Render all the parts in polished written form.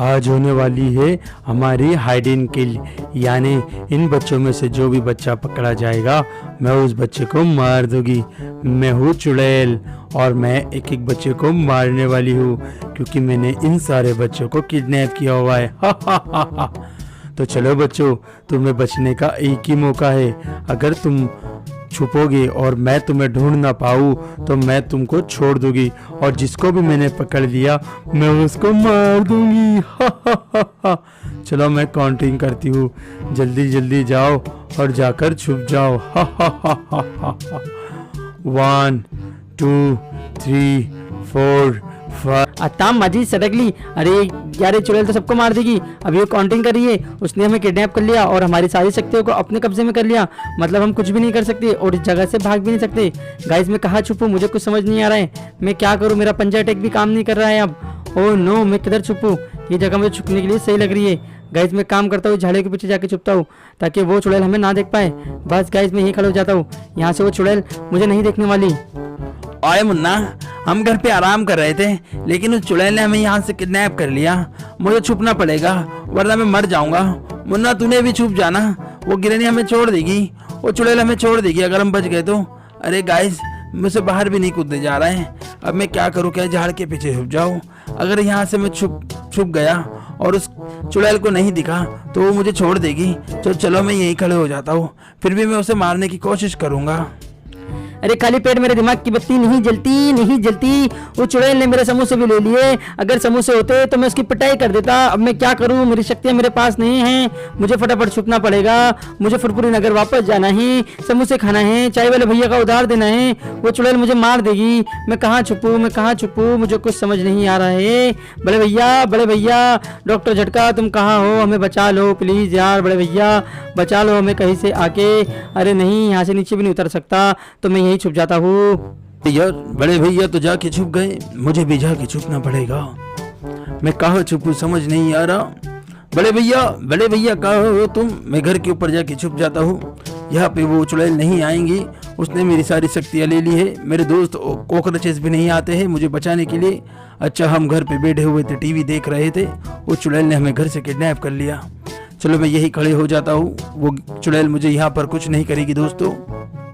आज होने वाली है हमारी हाइड एंड किल, यानी इन बच्चों में से जो भी बच्चा पकड़ा जाएगा मैं उस बच्चे को मार दूंगी। मैं हूँ चुड़ैल और मैं एक एक बच्चे को मारने वाली हूँ क्योंकि मैंने इन सारे बच्चों को किडनैप किया हुआ है। हा हा हा हा। तो चलो बच्चों, तुम्हें बचने का एक ही मौका है। अगर तुम छुपोगे और मैं तुम्हें ढूंढ ना पाऊँ तो मैं तुमको छोड़ दूंगी और जिसको भी मैंने पकड़ लिया मैं उसको मार दूंगी। हा हा हा हा। चलो मैं काउंटिंग करती हूँ, जल्दी जल्दी जाओ और जाकर छुप जाओ। हा हा हा हा हा हा। 1 2 3 4 5। अताम माजी सटकली। अरे यार, ये चुड़ैल तो सबको मार देगी। अभी वो काउंटिंग कर रही है। उसने हमें किडनैप कर लिया और हमारी सारी शक्तियों को अपने कब्जे में कर लिया। मतलब हम कुछ भी नहीं कर सकते और इस जगह से भाग भी नहीं सकते। गाइस, मैं कहाँ छुपूं? मुझे कुछ समझ नहीं आ रहा है। मैं क्या करूँ? मेरा पंजा अटैक भी काम नहीं कर रहा है अब। ओह नो, मैं किधर छुपूं? ये जगह मुझे छुपने के लिए सही लग रही है। गाइस, मैं काम करता हूँ, झाड़ियों के पीछे जाके छुपता हूँ ताकि वो चुड़ैल हमें ना देख पाए। बस गाइस, मैं यहीं खड़ा हो जाता हूँ। यहाँ से वो चुड़ैल मुझे नहीं देखने वाली। ओए मुन्ना, हम घर पे आराम कर रहे थे लेकिन उस चुड़ैल ने हमें यहाँ से किडनैप कर लिया। मुझे छुपना पड़ेगा वरना मैं मर जाऊंगा। मुन्ना, तूने भी छुप जाना, वो गिरनी हमें छोड़ देगी, वो चुड़ैल हमें छोड़ देगी अगर हम बच गए तो। अरे गाइस, मुझसे बाहर भी नहीं कूदने जा रहा है। अब मैं क्या करूँ? क्या झाड़ के पीछे छुप जाऊँ? अगर यहाँ से मैं छुप गया और उस चुड़ैल को नहीं दिखा तो वो मुझे छोड़ देगी। तो चलो मैं यहीं खड़े हो जाता हूँ, फिर भी मैं उसे मारने की कोशिश करूँगा। अरे खाली पेट मेरे दिमाग की बत्ती नहीं जलती। वो चुड़ैल ने मेरे समोसे भी ले लिए। अगर समोसे होते तो मैं उसकी पिटाई कर देता। अब मैं क्या करूं? मेरी शक्तियां मेरे पास नहीं हैं। मुझे फटाफट छुपना पड़ेगा। मुझे फुरपुरी नगर वापस जाना है, समोसे खाना है, चाय वाले भैया का उधार देना है। वो चुड़ैल मुझे मार देगी। मैं कहाँ छुपूं? मुझे कुछ समझ नहीं आ रहा है। बड़े भैया, डॉक्टर झटका, तुम कहाँ हो? हमें बचा लो प्लीज यार। बड़े भैया, बचा लो हमें कहीं से आके। अरे नहीं, यहाँ से नीचे भी नहीं उतर सकता तो मैं यहीं छुप जाता हूँ। यार, बड़े भैया तो जाके छुप गए, मुझे भी जाके छुपना पड़ेगा। मैं कहाँ छुपूं समझ नहीं आ रहा। बड़े भैया कहाँ हो तुम? मैं घर के ऊपर जाके छुप जाता हूँ। यहाँ पे वो चुड़ैल नहीं आएंगी, उसने मेरी सारी शक्तियाँ ले ली है। मेरे दोस्त कॉकरोचेस भी नहीं आते हैं मुझे बचाने के लिए। अच्छा, हम घर पे बैठे हुए थे, टीवी देख रहे थे, वो चुड़ैल ने हमें घर से किडनैप कर लिया। चलो मैं यही खड़े हो जाता हूँ, वो चुड़ैल मुझे यहाँ पर कुछ नहीं करेगी। दोस्तों,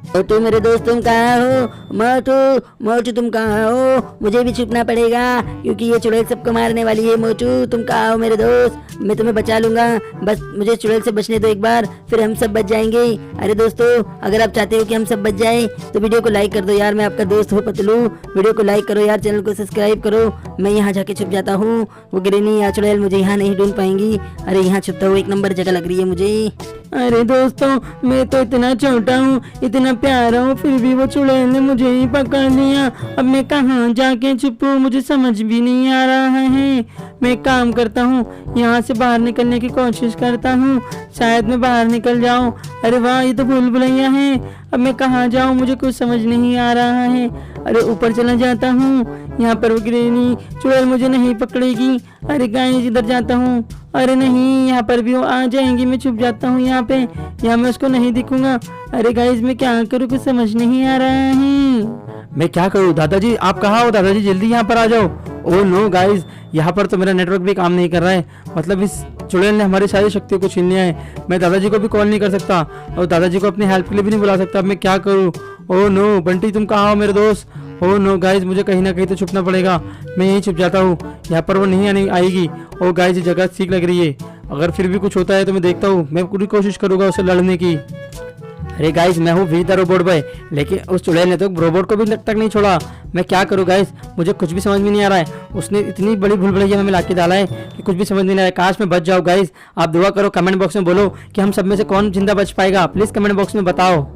मोटू मेरे दोस्त, तुम कहाँ हो? मोटू तुम कहाँ हो? मुझे भी छुपना पड़ेगा क्योंकि ये चुड़ैल सबको मारने वाली है। मोटू तुम कहाँ हो मेरे दोस्त? मैं तुम्हें बचा लूंगा, बस मुझे चुड़ैल से बचने दो एक बार, फिर हम सब बच जाएंगे। अरे दोस्तों, अगर आप चाहते हो कि हम सब बच जाए तो वीडियो को लाइक कर दो यार। मैं आपका दोस्त हूँ पतलू। वीडियो को लाइक करो यार, चैनल को सब्सक्राइब करो। मैं यहाँ जाके छुप जाता हूँ, वो गिरनी या चुड़ैल मुझे यहाँ नहीं ढूंढ पाएंगी। अरे यहाँ छुपता हूँ, एक नंबर जगह लग रही है मुझे। अरे दोस्तों, मैं तो इतना छोटा हूँ, इतना प्यारा हूँ, फिर भी वो चुड़ैल ने मुझे ही पकड़ लिया। अब मैं कहाँ जाके छुपूं? मुझे समझ भी नहीं आ रहा है। मैं काम करता हूँ, यहाँ से बाहर निकलने की कोशिश करता हूँ, शायद मैं बाहर निकल जाऊँ। अरे वाह, ये तो भूल भुलैया है। अब मैं कहाँ जाऊँ? मुझे कुछ समझ नहीं आ रहा है। अरे ऊपर चला जाता हूँ, यहाँ पर वो गिरनी चुड़ैल मुझे नहीं पकड़ेगी। अरे गाइस, इधर जाता हूँ। अरे नहीं, यहाँ पर भी वो आ जाएंगी। मैं छुप जाता हूँ यहाँ पे, यहाँ मैं उसको नहीं दिखूंगा। अरे गाइस, मैं क्या करूँ? कुछ समझ नहीं आ रहा है। मैं क्या करूँ? दादाजी, आप कहाँ हो? दादाजी जल्दी यहाँ पर आ जाओ। ओह नो गाइस, यहाँ पर तो मेरा नेटवर्क भी काम नहीं कर रहा है। मतलब इस चुड़ैल ने हमारी सारी शक्तियों को छीन लिया है। मैं दादाजी को भी कॉल नहीं कर सकता और दादाजी को अपनी हेल्प के लिए भी नहीं बुला सकता। अब मैं क्या करूँ? ओह नो, बंटी तुम कहाँ हो मेरे दोस्त? ओह नो गाइस, मुझे कहीं ना कहीं तो छुपना पड़ेगा। मैं यहीं छुप जाता हूँ, यहाँ पर वो नहीं आएगी। ओह गाइस, ये जगह ठीक लग रही है। अगर फिर भी कुछ होता है तो मैं देखता हूँ, मैं पूरी कोशिश करूँगा उससे लड़ने की। अरे गाइस, मैं हूँ वी द रोबोट बॉय, लेकिन उस चुड़ैल ने तो रोबोट को भी तक नहीं छोड़ा। मैं क्या करूँ गाइस? मुझे कुछ भी समझ में नहीं आ रहा है। उसने इतनी बड़ी भूल भुलैया में लाके डाला है कि कुछ भी समझ नहीं आ रहा है। काश मैं बच जाऊँ गाइस। आप दुआ करो, कमेंट बॉक्स में बोलो कि हम सब में से कौन जिंदा बच पाएगा। प्लीज कमेंट बॉक्स में बताओ।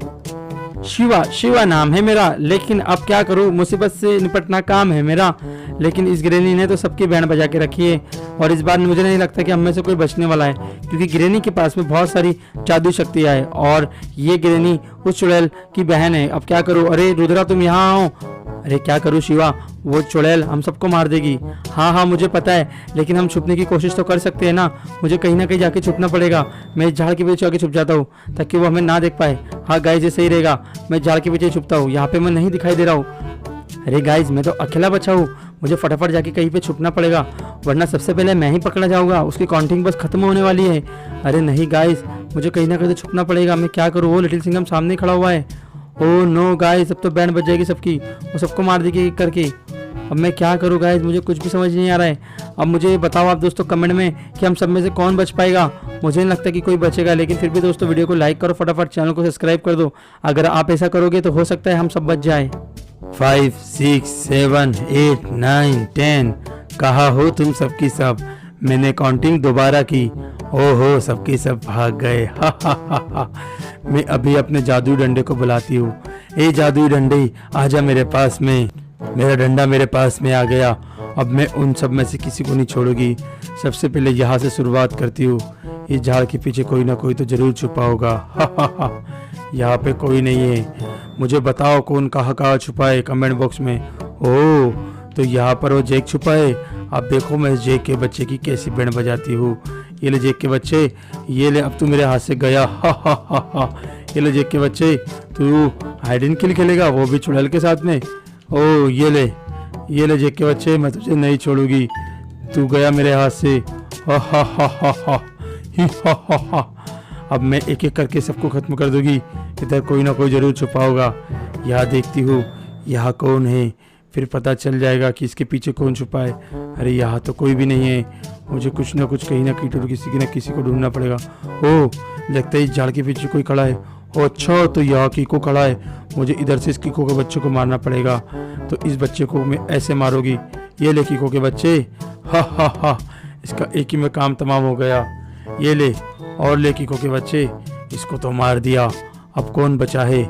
शिवा नाम है मेरा, लेकिन अब क्या करूँ? मुसीबत से निपटना काम है मेरा। लेकिन इस गिरनी ने तो सबकी बैंड बजा के रखी है और इस बार मुझे नहीं लगता कि हम में से कोई बचने वाला है क्योंकि गिरनी के पास में बहुत सारी जादू शक्तियाँ है और ये गिरनी उस चुड़ैल की बहन है। अब क्या करूँ? अरे रुद्रा, तुम यहाँ आओ। अरे क्या करूँ शिवा? वो चुड़ैल हम सबको मार देगी। हाँ मुझे पता है, लेकिन हम छुपने की कोशिश तो कर सकते हैं ना। मुझे कहीं ना कहीं जाके छुपना पड़ेगा। मैं इस झाड़ के पीछे आके छुप जाता हूँ ताकि वो हमें ना देख पाए। हाँ गाइस, ये सही रहेगा। मैं झाड़ के पीछे छुपता हूँ, यहाँ पे मैं नहीं दिखाई दे रहा हूँ। अरे गाइस, मैं तो अकेला बचा हूँ, मुझे फटाफट जाके कहीं पे छुपना पड़ेगा, वरना सबसे पहले मैं ही पकड़ा जाऊंगा। उसकी काउंटिंग बस खत्म होने वाली है। अरे नहीं गाइस, मुझे कहीं ना कहीं तो छुपना पड़ेगा। मैं क्या करूँ, वो लिटिल सिंघम सामने खड़ा हुआ है। ओह नो गाइस, अब तो बैंड बज जाएगी सबकी, वो सबको मार देगी एक करके। अब मैं क्या करूँ गाइस, मुझे कुछ भी समझ नहीं आ रहा है। अब मुझे बताओ आप दोस्तों कमेंट में कि हम सब में से कौन बच पाएगा। मुझे नहीं लगता कि कोई बचेगा, लेकिन फिर भी दोस्तों वीडियो को लाइक करो, फटाफट चैनल को सब्सक्राइब कर दो। अगर आप ऐसा करोगे तो हो सकता है हम सब बच जाए। 5 6 7 8 9 10 कहा हो तुम सबकी सब। मैंने काउंटिंग दोबारा की, ओहो सबके सब भाग गए। हा हा हा हा। मैं अभी अपने जादुई डंडे को बुलाती हूँ। ए जादुई डंडे आजा मेरे पास में। मेरा डंडा मेरे पास में आ गया। अब मैं उन सब में से किसी को नहीं छोड़ूंगी। सबसे पहले यहाँ से शुरुआत करती हूँ। इस झाड़ के पीछे कोई ना कोई तो जरूर छुपा होगा। हा हा हा। यहाँ पे कोई नहीं है। मुझे बताओ कौन कहाँ छुपा है कमेंट बॉक्स में। ओह तो यहाँ पर वो जेक छुपा है। अब देखो मैं जेक के बच्चे की कैसी बैंड बजाती हूँ। ये ले जेक के बच्चे, ये ले, अब तू मेरे हाथ से गया। हा हा हा हा। ये ले जेक के बच्चे, तू हाइड एंड किल खेलेगा, वो भी चुड़ैल के साथ में। ओह ये ले जेक के बच्चे, मैं तुझे नहीं छोड़ूंगी, तू गया मेरे हाथ से। हा हा हा हा हा ही हा हा हा। अब मैं एक एक करके सबको खत्म कर दूंगी। इधर कोई ना कोई जरूर छुपा होगा। यहाँ देखती हूँ यहाँ कौन है, फिर पता चल जाएगा कि इसके पीछे कौन छुपा है। अरे यहाँ तो कोई भी नहीं है। मुझे कुछ ना कुछ कहीं ना कहीं तो किसी को ढूंढना पड़ेगा। ओह लगता है इस झाड़ के पीछे कोई खड़ा है। ओह अच्छा तो यहाँ कीको खड़ा है। मुझे इधर से इस कीको के बच्चे को मारना पड़ेगा। तो इस बच्चे को मैं ऐसे मारूंगी। ये ले कीको के बच्चे, हा हा हा। इसका एक ही में काम तमाम हो गया। ये ले और ले कीको के बच्चे, इसको तो मार दिया। अब कौन बचा है,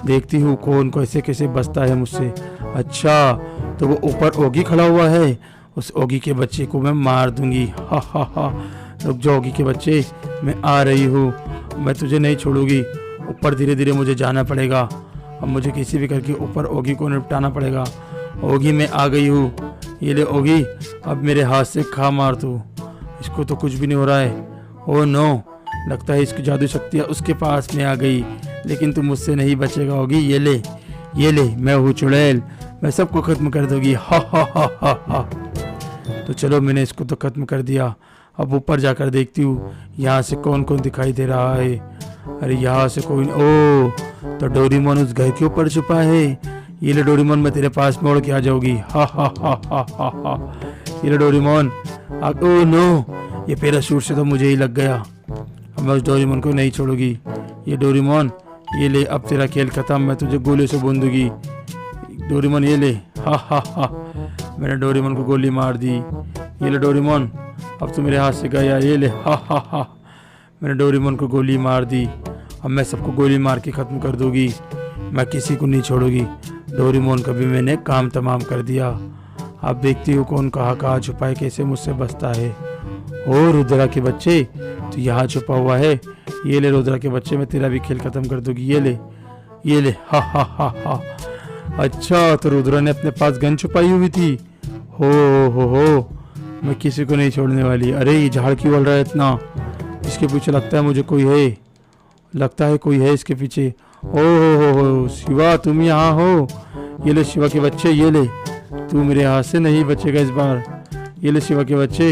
देखती हूँ कौन कैसे कैसे बचता है मुझसे। अच्छा तो वो ऊपर ओगी खड़ा हुआ है, उस ओगी के बच्चे को मैं मार दूंगी। हा हा हा। रुक जाओ ओगी के बच्चे, मैं आ रही हूँ, मैं तुझे नहीं छोड़ूंगी। ऊपर धीरे धीरे मुझे जाना पड़ेगा। अब मुझे किसी भी करके ऊपर ओगी को निपटाना पड़ेगा। ओगी मैं आ गई हूँ। ये ले ओगी, अब मेरे हाथ से खा मार तू। इसको तो कुछ भी नहीं हो रहा है। ओह नो, लगता है इसकी जादू शक्तियाँ उसके पास में आ गई, लेकिन तू मुझसे नहीं बचेगा ओगी। ये ले मैं हूँ चुड़ैल, मैं सबको खत्म कर दूंगी। हा हा हा हा हा। तो चलो मैंने इसको तो खत्म कर दिया। अब ऊपर जाकर देखती हूँ यहाँ से कौन कौन दिखाई दे रहा है। अरे यहाँ से कोई, ओह तो डोरेमोन उस घर के ऊपर छुपा है। ये ले डोरेमोन, मैं तेरे पास में उड़ के आ जाऊंगी। हा हा हा हा हा हा। ये ले डोरेमोन, ओह नो, ये पैराशूट से तो मुझे ही लग गया। अब मैं उस डोरेमोन को नहीं छोड़ूंगी। ये डोरेमोन, ये ले, अब तेरा खेल खत्म, मैं तुझे गोले से बूंद दूंगी। डोरेमोन ये ले, हा हा हा। मैंने डोरेमोन को गोली मार दी। ये ले डोरेमोन, अब तू मेरे हाथ से गया। ये ले, हा हा हा। मैंने डोरेमोन को गोली मार दी। अब मैं सबको गोली मार के ख़त्म कर दूंगी, मैं किसी को नहीं छोड़ूंगी। डोरेमोन का भी मैंने काम तमाम कर दिया। अब देखती हूँ कौन कहाँ छुपा है, कैसे मुझसे बचता है। ओ रुद्रा के बच्चे, तो यहाँ छुपा हुआ है। ये ले रुद्रा के बच्चे, मैं तेरा भी खेल ख़त्म कर दूंगी। ये ले, हा हा हा हा। अच्छा तो रुद्रा ने अपने पास गन छुपाई हुई थी। हो, मैं किसी को नहीं छोड़ने वाली। अरे ये झाड़ क्यों उड़ रहा है इतना, इसके पीछे लगता है मुझे कोई है, लगता है कोई है इसके पीछे। हो शिवा तुम यहाँ हो। ये ले शिवा के बच्चे, ये ले, तू मेरे हाथ से नहीं बचेगा इस बार। ये ले शिवा के बच्चे,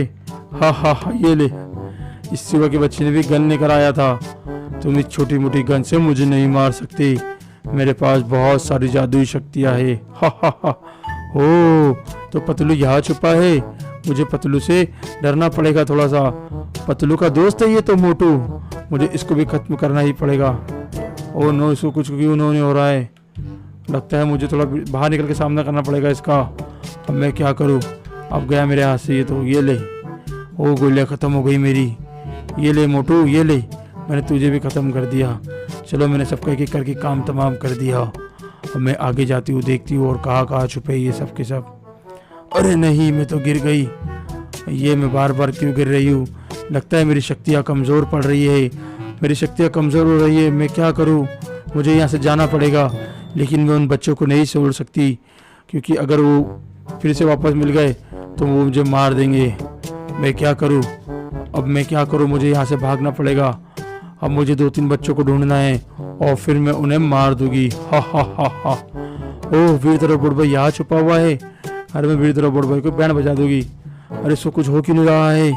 हा हा हा। ये ले, इस शिवा के बच्चे ने भी गन लेकर आया था। तुम इस छोटी मोटी गन से मुझे नहीं मार सकते, मेरे पास बहुत सारी जादुई शक्तियाँ है। हा हा हा। हो तो पतलू यहाँ छुपा है, मुझे पतलू से डरना पड़ेगा थोड़ा सा। पतलू का दोस्त है ये तो मोटू, मुझे इसको भी खत्म करना ही पड़ेगा। ओह नो, इसको कुछ क्यों नहीं हो रहा है, लगता है मुझे थोड़ा बाहर निकल के सामना करना पड़ेगा इसका। अब मैं क्या करूँ, अब गया मेरे हाथ से ये तो। ये ले, ओ गोलियाँ ख़त्म हो गई मेरी। ये ले मोटू, ये ले, मैंने तुझे भी ख़त्म कर दिया। चलो मैंने सबका एक एक करके काम तमाम कर दिया। अब मैं आगे जाती हूँ, देखती हूँ और कहाँ छुपे ये सब के सब। अरे नहीं, मैं तो गिर गई। ये मैं बार बार क्यों गिर रही हूँ, लगता है मेरी शक्तियाँ कमज़ोर पड़ रही है, मेरी शक्तियाँ कमज़ोर हो रही है। मैं क्या करूँ, मुझे यहाँ से जाना पड़ेगा, लेकिन मैं उन बच्चों को नहीं छोड़ सकती, क्योंकि अगर वो फिर से वापस मिल गए तो वो मुझे मार देंगे। मैं क्या करूँ, अब मैं क्या करूँ, मुझे यहाँ से भागना पड़ेगा। अब मुझे 2-3 बच्चों को ढूंढना है और फिर मैं उन्हें मार दूंगी। हा हा हा हा। ओह वीर तरह बुढ़बा यहाँ छुपा हुआ है, अरे मैं वीर रोबोट बॉय को बैंड बजा दूंगी। अरे इसको कुछ हो क्यों नहीं रहा है।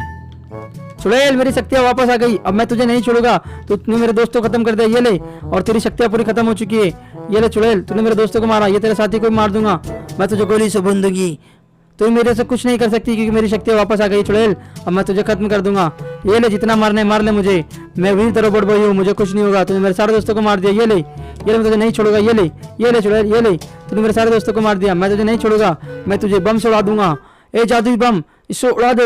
चुड़ैल मेरी शक्तियाँ वापस आ गई, अब मैं तुझे नहीं छोड़ूंगा। तूने मेरे दोस्तों को खत्म कर दिया, ये ले, और तेरी शक्तियाँ पूरी खत्म हो चुकी है। ये ले चुड़ैल, तूने मेरे दोस्तों को मारा, ये तेरे साथी को भी मार दूंगा। मैं तुझे गोली से भून दूंगी, तू मेरे से कुछ नहीं कर सकती क्योंकि मेरी शक्तियाँ वापस आ गई चुड़ैल। अब मैं तुझे खत्म कर दूंगा। ये ले, जितना मारना है मार ले मुझे, मैं वीर रोबोट बॉय हूँ, मुझे कुछ नहीं होगा। तूने मेरे सारे दोस्तों को मार दिया, ये ले, मैं तुझे नहीं छोड़ूंगा। ये ले चुड़ैल, ये ले, तूने मेरे सारे दोस्तों को मार दिया, मैं तुझे नहीं छोड़ूंगा। मैं तुझे बम से उड़ा दूंगा। ए जादुई बम, इसको उड़ा दे।